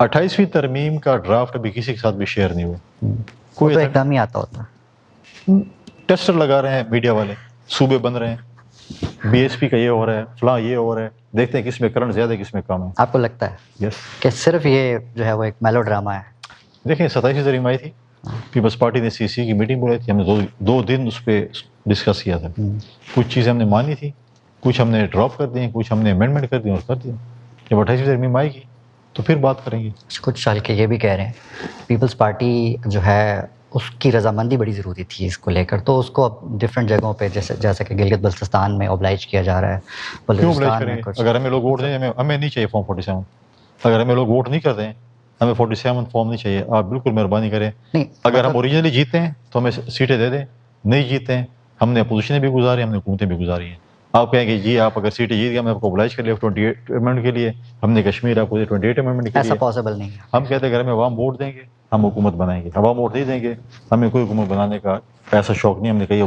28ویں ترمیم کا ڈرافٹ ابھی کسی کے ساتھ بھی شیئر نہیں ہوا. کوئی تو ایک دم ہی آتا ہوتا. ٹیسٹر لگا رہے ہیں میڈیا والے, صوبے بن رہے ہیں, بی ایس پی کا یہ ہو رہا ہے, فلاں یہ ہو رہا ہے, دیکھتے ہیں کس میں کرنٹ زیادہ کس میں کم ہے. آپ کو لگتا ہے یس, کہ صرف یہ جو ہے وہ ایک میلو ڈرامہ ہے؟ دیکھیں 27 ترمیم آئی تھی, پیپلز پارٹی نے سی سی کی میٹنگ بلائی تھی, ہم نے دو دن اس پہ ڈسکس کیا تھا. کچھ چیزیں ہم نے مانی تھی, کچھ ہم نے ڈراپ کر دی, کچھ ہم نے امینڈمنٹ کر دی اور کر دیا. جب 28ویں ترمیم آئے گی تو پھر بات کریں گے. کچھ ہلکے یہ بھی کہہ رہے ہیں پیپلز پارٹی جو ہے اس کی رضامندی بڑی ضروری تھی اس کو لے کر, تو اس کو اب ڈفرینٹ جگہوں پہ جیسے کہ گلگت بلتستان میں اوبلائج کیا جا رہا ہے. کیوں اوبلائج بلوچستان کریں میں گے؟ کچھ اگر ہمیں لوگ ووٹ دیں, ہمیں نہیں چاہیے فارم 47. اگر ہمیں لوگ ووٹ نہیں کرتے ہیں, ہمیں 47 فارم نہیں چاہیے. آپ بالکل مہربانی کریں, نہیں, اگر ہم اوریجنلی جیتے ہیں تو ہمیں سیٹیں دے دیں, نہیں جیتے ہیں ہم نے اپوزیشنیں بھی گزاری, ہم نے حکومتیں بھی گزاری ہیں. آپ کہیں کہ جی آپ اگر سیٹیں جیت گئے ہم آپ کو اوبلائج کر لیا 28 امینڈمنٹ کے لیے, ہم نے کشمیر آپ کو 28 امینڈمنٹ کے ایسا لیے. پاسبل نہیں ہے. ہم کہتے ہیں اگر ہمیں عوام ووٹ دیں گے ہم حکومت بنائیں گے, عوام ووٹ نہیں دیں گے ہمیں کوئی حکومت بنانے کا ایسا شوق نہیں. ہم نے کہی